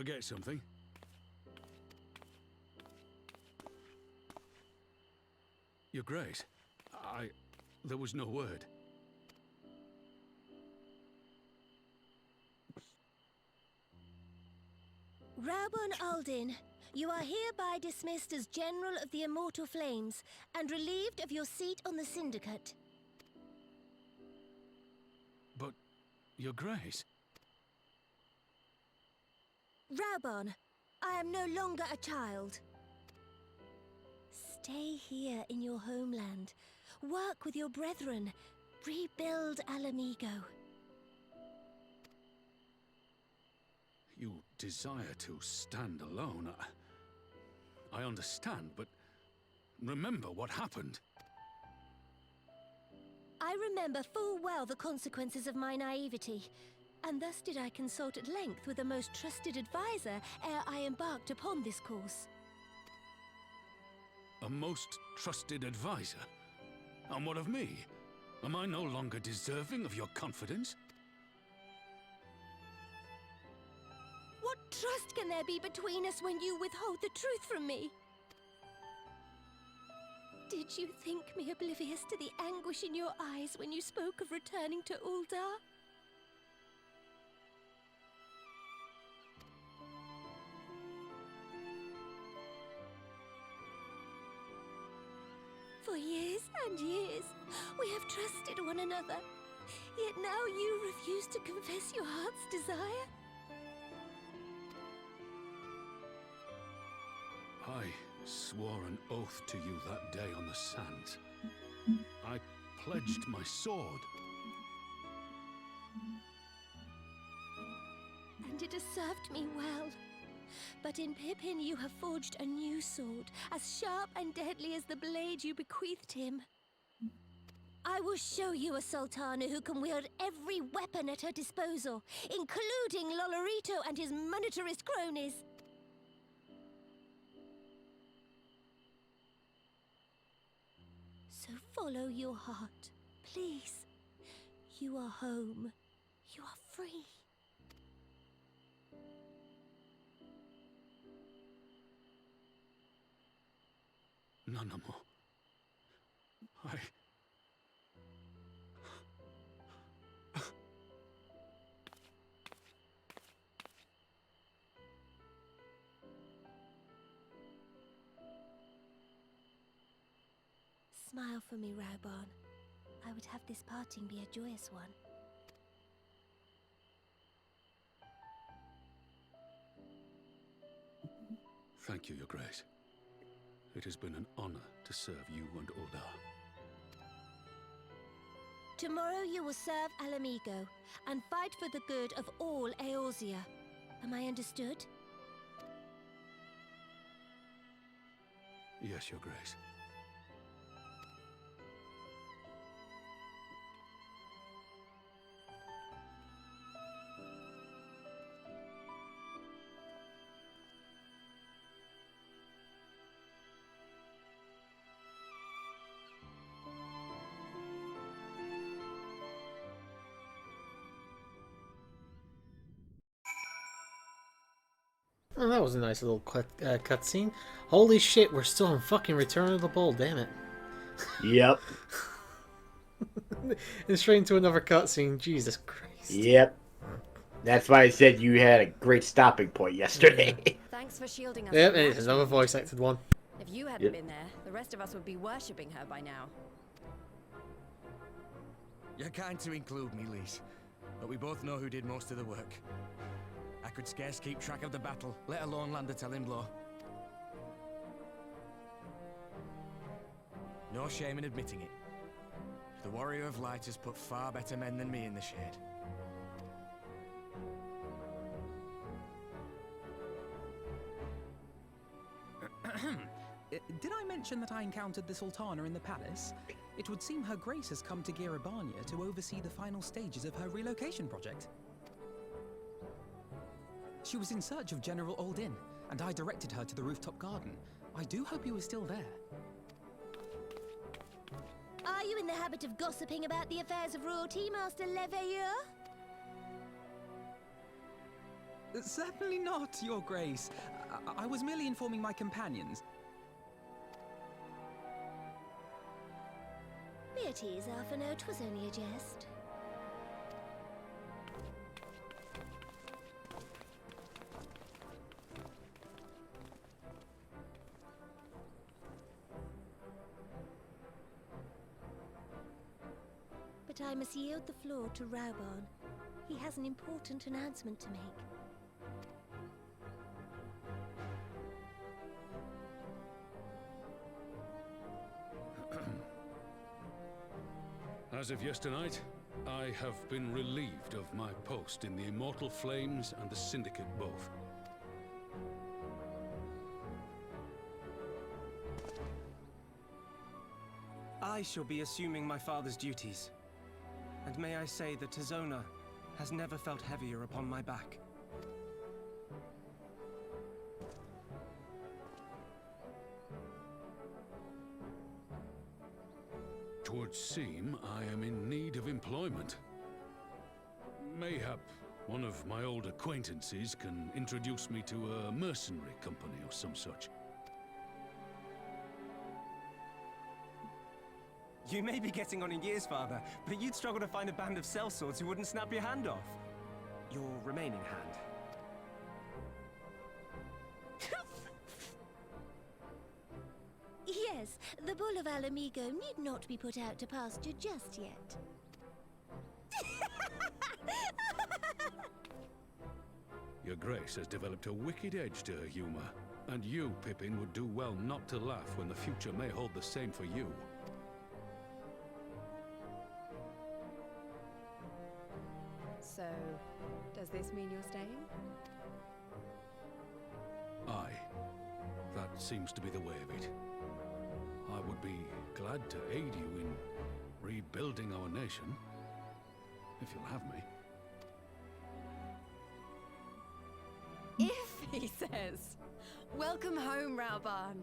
Forget something? Your Grace, there was no word. Raubon Aldin, you are hereby dismissed as General of the Immortal Flames and relieved of your seat on the Syndicate. But, Your Grace... Raubon, I am no longer a child. Stay here in your homeland. Work with your brethren. Rebuild Alamigo. You desire to stand alone. I understand, but remember what happened. I remember full well the consequences of my naivety, and thus did I consult at length with a most trusted advisor ere I embarked upon this course. A most trusted advisor? And what of me? Am I no longer deserving of your confidence? What trust can there be between us when you withhold the truth from me? Did you think me oblivious to the anguish in your eyes when you spoke of returning to Uldar? For years and years, we have trusted one another. Yet now you refuse to confess your heart's desire? I swore an oath to you that day on the sands. I pledged my sword. And it has served me well. But in Pippin you have forged a new sword, as sharp and deadly as the blade you bequeathed him. I will show you a Sultana who can wield every weapon at her disposal, including Lolorito and his monetarist cronies. So follow your heart, please. You are home. You are free. Nanamo. Smile for me, Raubon. I would have this parting be a joyous one. Thank you, Your Grace. It has been an honor to serve you and Uldar. Tomorrow you will serve Alamigo and fight for the good of all Eorzea. Am I understood? Yes, Your Grace. Oh, that was a nice little cutscene. Holy shit, we're still in fucking Return of the Bull, damn it. Yep. And straight into another cutscene, Jesus Christ. Yep. That's why I said you had a great stopping point yesterday. Thanks for shielding us. Yep, it's another voice acted one. If you hadn't been there, the rest of us would be worshipping her by now. You're kind to include me, Lise, but we both know who did most of the work. I could scarce keep track of the battle, let alone land a telling blow. No shame in admitting it. The Warrior of Light has put far better men than me in the shade. Did I mention that I encountered the Sultana in the palace? It would seem Her Grace has come to Giribania to oversee the final stages of her relocation project. She was in search of General Aldin, and I directed her to the rooftop garden. I do hope he was still there. Are you in the habit of gossiping about the affairs of royalty, Master Leveilleur? Certainly not, Your Grace. I was merely informing my companions. Be at ease, Alphino. 'Twas only a jest. But I must yield the floor to Raubon. He has an important announcement to make. As of yesternight, I have been relieved of my post in the Immortal Flames and the Syndicate both. I shall be assuming my father's duties. And may I say that Tizona has never felt heavier upon my back. Twould seem I am in need of employment. Mayhap one of my old acquaintances can introduce me to a mercenary company or some such. You may be getting on in years, father, but you'd struggle to find a band of sellswords who wouldn't snap your hand off. Your remaining hand. Yes, the Bull of Alamigo need not be put out to pasture just yet. Your Grace has developed a wicked edge to her humor, and you, Pippin, would do well not to laugh when the future may hold the same for you. So, does this mean you're staying? Aye. That seems to be the way of it. I would be glad to aid you in rebuilding our nation, if you'll have me. If, he says. Welcome home, Raubon.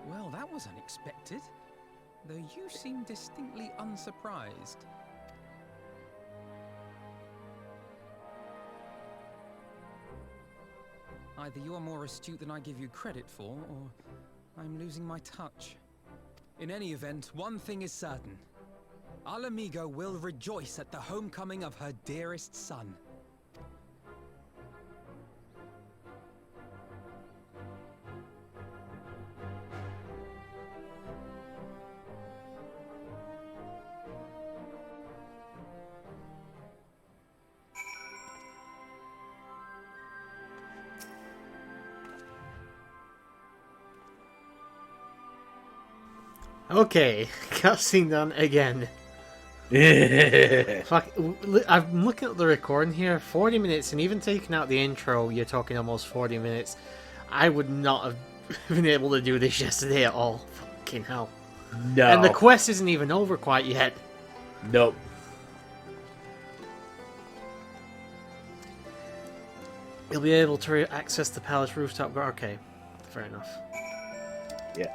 Well, that was unexpected. Though you seem distinctly unsurprised. Either you're more astute than I give you credit for, or I'm losing my touch. In any event, one thing is certain. Alamigo will rejoice at the homecoming of her dearest son. Okay, cutscene done again. Fuck, I'm looking at the recording here, 40 minutes, and even taking out the intro, you're talking almost 40 minutes. I would not have been able to do this yesterday at all. Fucking hell. No. And the quest isn't even over quite yet. Nope. You'll be able to access the palace rooftop. Okay, fair enough. Yeah.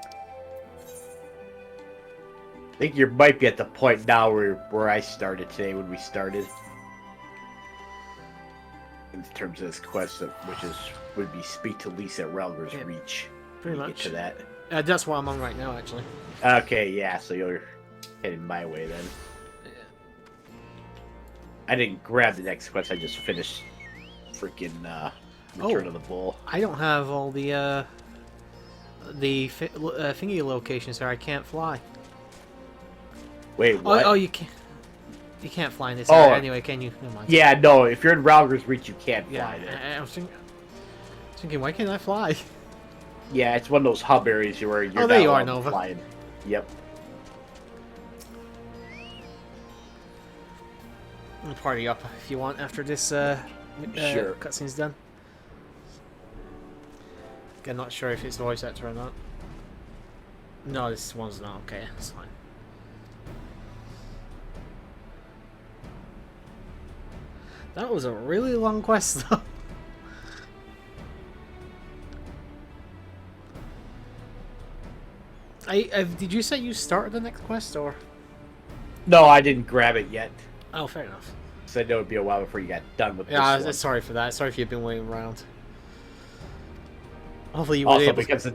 I think you might be at the point now where I started today when we started. In terms of this quest, would be speak to Lisa at Relger's Reach. Pretty Get much. to that. That's what I'm on right now, actually. Okay, yeah, so you're heading my way then. Yeah. I didn't grab the next quest, I just finished freaking Return of the Bull. I don't have all the thingy locations there. I can't fly. Wait, what? Oh, you can't. You can't fly in this Oh. area anyway, can you? Never mind. Yeah, no, if you're in Ralger's Reach, you can't Yeah, fly there. I was thinking, why can't I fly? Yeah, it's one of those hub areas where you're Oh, there not you are, allowed to Nova. fly. Yep. I'll party up if you want after this Sure. cutscene's done. I'm not sure if it's voice actor or not. No, this one's not. Okay, that's fine. That was a really long quest, though. Did you say you started the next quest, or? No, I didn't grab it yet. Oh, fair enough. So I know it'd be a while before you got done with Yeah, this one. sorry for that. Sorry if you've been waiting around. Hopefully you were Also, able because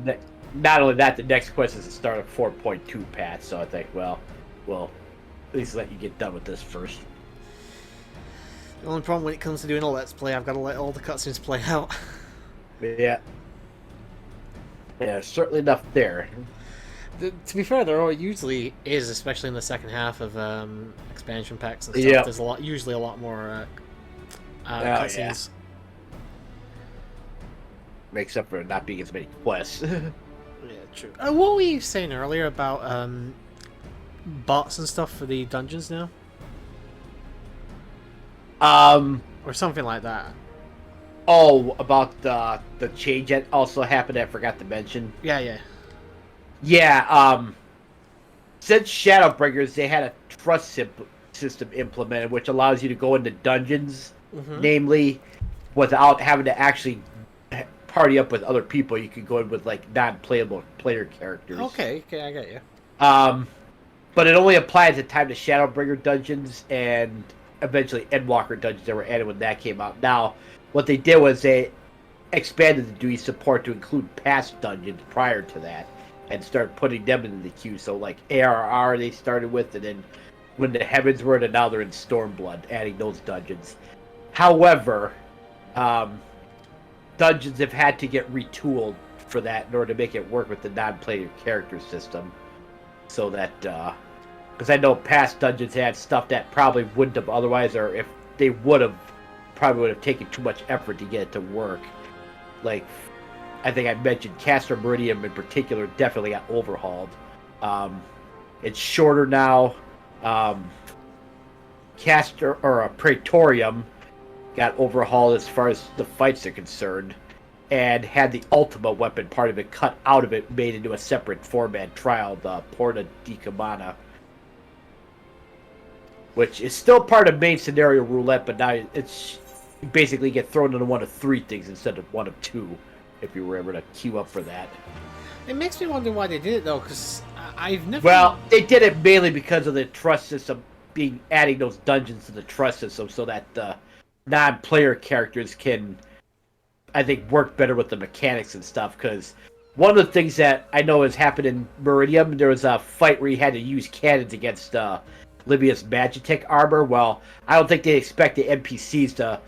not only that, the next quest is the start of 4.2 path, so I think, well, we'll at least let you get done with this first. The only problem when it comes to doing a Let's Play, I've got to let all the cutscenes play out. Yeah. Yeah, certainly enough there. To be fair, there usually is, especially in the second half of expansion packs and stuff. Yep. There's usually a lot more Yeah. cutscenes. Makes up for not being as many quests. Yeah, true. What were you saying earlier about bots and stuff for the dungeons now? Or something like that. Oh, about the change that also happened I forgot to mention. Yeah. Yeah, since Shadowbringers, they had a trust system implemented, which allows you to go into dungeons, namely, without having to actually party up with other people. You can go in with, like, non-playable player characters. Okay, I get you. But it only applies at time to Shadowbringer dungeons and eventually Endwalker dungeons that were added when that came out. Now, what they did was they expanded the GUI support to include past dungeons prior to that, and start putting them into the queue. So, like, ARR they started with, and then when the Heavens were, and now they're in Stormblood, adding those dungeons. However, dungeons have had to get retooled for that in order to make it work with the non-player character system. So that, because I know past dungeons had stuff that probably wouldn't have otherwise, or if they would have, probably would have taken too much effort to get it to work. Like, I think I mentioned Castor Meridium in particular definitely got overhauled. It's shorter now. Castor or Praetorium got overhauled as far as the fights are concerned, and had the ultimate weapon part of it cut out of it, made into a separate four-man trial, the Porta di Camana, which is still part of main scenario roulette, but now it's you basically get thrown into one of three things instead of one of two, if you were ever to queue up for that. It makes me wonder why they did it, though, because I've never... Well, they did it mainly because of the trust system adding those dungeons to the trust system so that the non-player characters can, I think, work better with the mechanics and stuff, because one of the things that I know has happened in Meridium, there was a fight where you had to use cannons against Livius Magitech armor. Well, I don't think they expect the NPCs to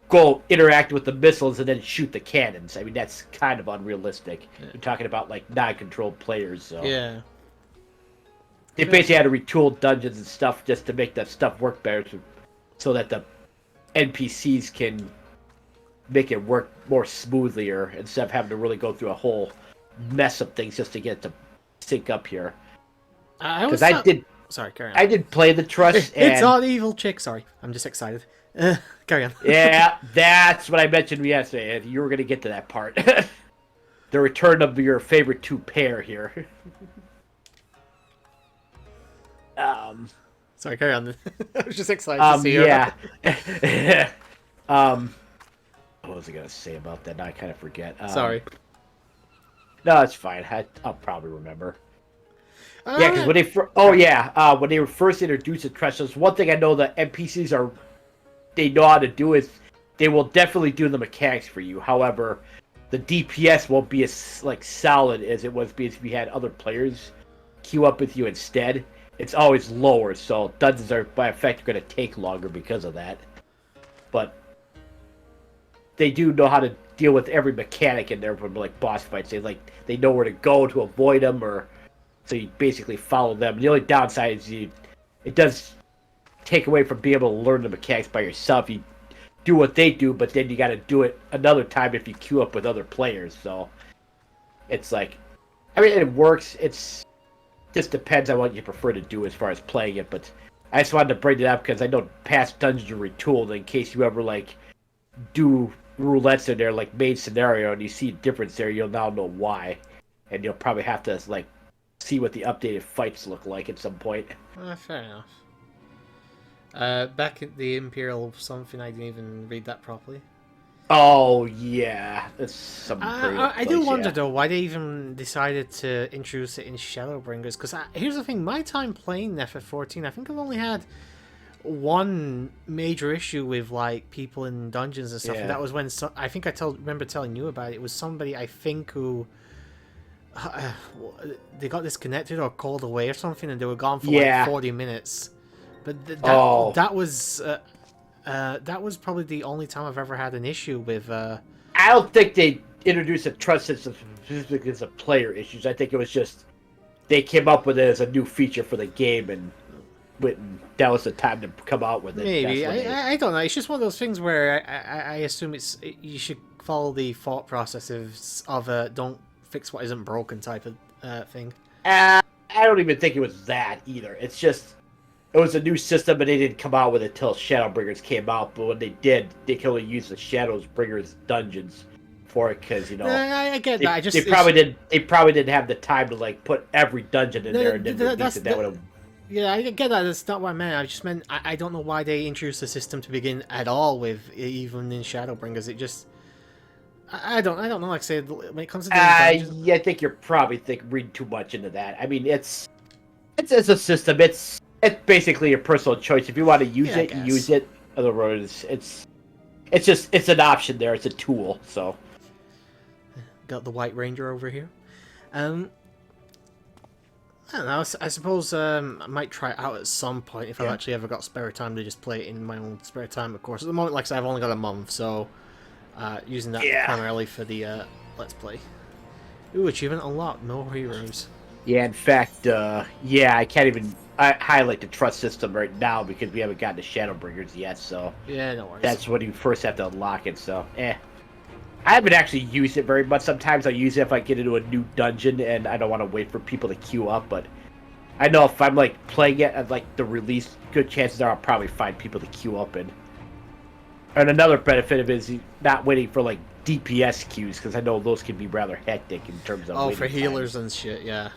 go interact with the missiles and then shoot the cannons. I mean, that's kind of unrealistic. Yeah. You're talking about, like, non-controlled players, so... Yeah. They basically had to retool dungeons and stuff just to make that stuff work better, so that the NPCs can make it work more smoothly, or instead of having to really go through a whole mess of things just to get it to sync up here. Because Sorry, carry on. I did play the Trust. It's not evil chick. Sorry, I'm just excited. Carry on. Yeah, that's what I mentioned yesterday. You were going to get to that part. The return of your favorite two pair here. Sorry, carry on. I was just excited to see her. Yeah. What was I going to say about that? Now I kind of forget. Sorry. No, it's fine. I'll probably remember. Yeah, because when they were first introduced to Trust, there's one thing I know the NPCs they know how to do is they will definitely do the mechanics for you. However, the DPS won't be as solid as it was because if you had other players queue up with you instead. It's always lower, so dungeons are by effect going to take longer because of that. But they do know how to deal with every mechanic in there from like boss fights. They know where to go to avoid them, or so you basically follow them. The only downside is it does take away from being able to learn the mechanics by yourself. You do what they do, but then you got to do it another time if you queue up with other players. So it's like, I mean, it works. Just depends on what you prefer to do as far as playing it. But I just wanted to bring it up because I know past dungeons are retooled in case you ever do roulettes in there like main scenario and you see a difference there, you'll now know why, and you'll probably have to see what the updated fights look like at some point. Fair enough. Back at the Imperial something, I didn't even read that properly. Oh yeah, it's some. I do wonder though why they even decided to introduce it in Shadowbringers. Because here's the thing: my time playing FF14, I think I've only had one major issue with like people in dungeons and stuff, and that was when I think I remember telling you about it. It was somebody I think who they got disconnected or called away or something, and they were gone for like 40 minutes. But that was. That was probably the only time I've ever had an issue with. I don't think they introduced a trust system specifically because of player issues. I think it was just they came up with it as a new feature for the game, and that was the time to come out with it. Maybe I don't know. It's just one of those things where I assume you should follow the thought processes of don't fix what isn't broken type of thing. I don't even think it was that either. It's just. It was a new system, but they didn't come out with it until Shadowbringers came out. But when they did, they could only use the Shadowbringers dungeons for it because I get that. They probably didn't have the time to like put every dungeon in there and then release it. That would have. Yeah, I get that. That's not what I meant. I just meant I don't know why they introduced the system to begin at all with, even in Shadowbringers. It just I don't know. Like I said, when it comes to yeah, I think you're probably reading too much into that. I mean, it's a system. It's basically your personal choice. If you want to use it, you use it. Otherwise, it's an option there. It's a tool. So, got the White Ranger over here. I don't know. I suppose I might try it out at some point if I've actually ever got spare time to just play it in my own spare time. Of course, at the moment, like I said, I've only got a month, so using that primarily for the Let's Play. Ooh, achievement unlocked. No heroes. Yeah, in fact, I can't even. I highlight the trust system right now because we haven't gotten to Shadowbringers yet, so no worries. That's when you first have to unlock it. So, I haven't actually used it very much. Sometimes I use it if I get into a new dungeon and I don't want to wait for people to queue up. But I know if I'm like playing it at like the release, good chances are I'll probably find people to queue up in. And another benefit of it is not waiting for like DPS queues because I know those can be rather hectic in terms of. For healers and shit, yeah.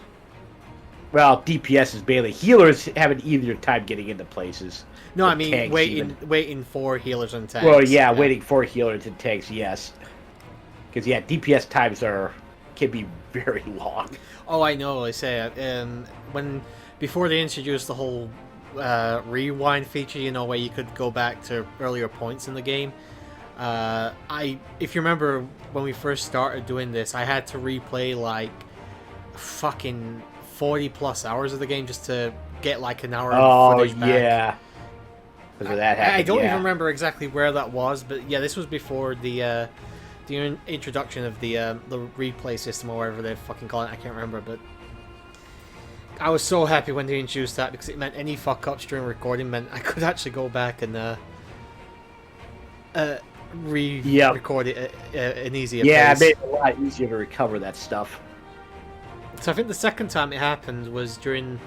Well, DPS is mainly healers have an easier time getting into places. No, I mean waiting for healers and tanks. Well, yeah, waiting for healers and tanks, yes. Because DPS times can be very long. Oh, I know. I say before they introduced the whole rewind feature, where you could go back to earlier points in the game. If you remember when we first started doing this, I had to replay like fucking 40 plus hours of the game just to get like an hour of footage back. Yeah. I don't even remember exactly where that was, but yeah, this was before the introduction of the replay system or whatever they fucking call it. I can't remember, but I was so happy when they introduced that because it meant any fuck ups during recording meant I could actually go back and re-record it an easier pace. Yeah, it made it a lot easier to recover that stuff. So I think the second time it happened was during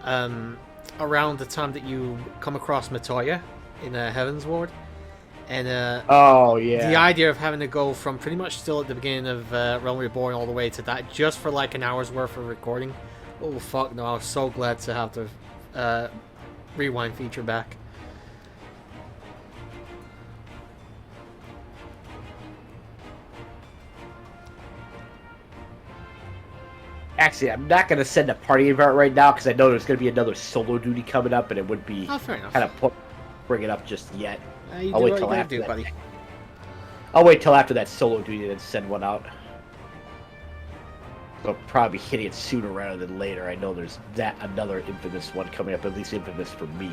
around the time that you come across Matoya in Heaven's Ward. And the idea of having to go from pretty much still at the beginning of Realm Reborn all the way to that just for like an hour's worth of recording. Oh fuck no, I was so glad to have the rewind feature back. Actually, I'm not going to send a party invite right now because I know there's going to be another solo duty coming up, and it would be kind of bring it up just yet. I'll wait till after that. Buddy. I'll wait till after that solo duty and send one out. I'll probably be hitting it sooner rather than later. I know there's another infamous one coming up, at least infamous for me.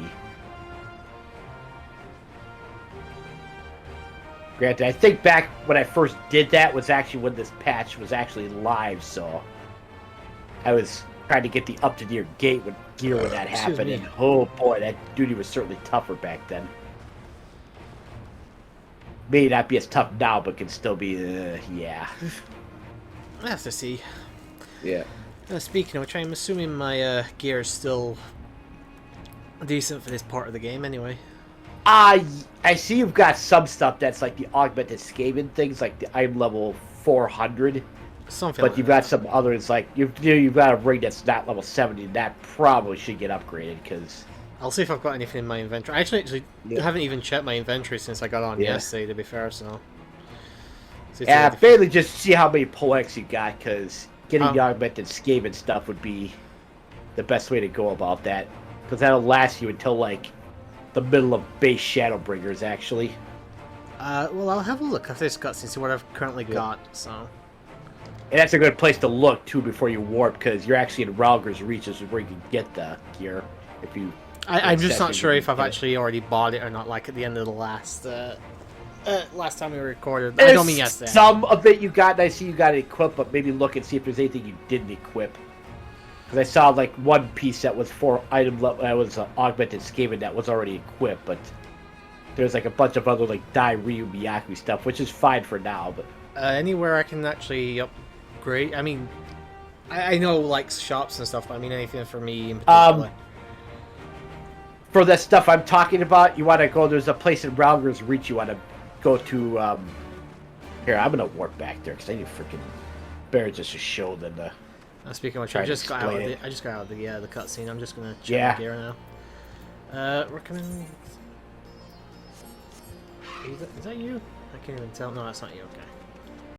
Granted, I think back when I first did that was actually when this patch was actually live, so I was trying to get the up-to-gear gear when that happened, and oh boy, that duty was certainly tougher back then. May not be as tough now, but can still be, yeah. I have to see. Yeah. Speaking of which, I'm assuming my gear is still decent for this part of the game, anyway. I see you've got some stuff that's like the augmented Skaven things, like I'm level 400. Something but like you've that. got some others, like you've got a ring that's not level 70, and that probably should get upgraded, because I'll see if I've got anything in my inventory. I actually haven't even checked my inventory since I got on yesterday, to be fair, so... Yeah, basically just see how many polex you got, because getting the augmented Skaven stuff would be the best way to go about that. Because that'll last you until, like, the middle of base Shadowbringers, actually. Well, I'll have a look after this cutscene, see what I've currently got, so... And that's a good place to look, too, before you warp, because you're actually in Ralger's Reaches where you can get the gear, if you... I'm just not sure if I've actually already bought it or not, like, at the end of the last time we recorded. I don't mean yesterday. Some of it you got, and I see you got it equipped, but maybe look and see if there's anything you didn't equip. Because I saw, like, one piece that was for item level, that was augmented Skaven that was already equipped, but there's, like, a bunch of other, like, Dai, Ryu, Miyaki stuff, which is fine for now, but... Anywhere I can actually upgrade, I mean, I know, like, shops and stuff, but I mean anything for me in particular. For the stuff I'm talking about, you want to go, there's a place in Ralger's Reach you want to go to, here, I'm going to warp back there, because I need freaking better just to show them the... Speaking of which, I just got out of the cutscene. I'm just gonna check my gear now. Recommend. Is that you? I can't even tell. No, that's not you. Okay.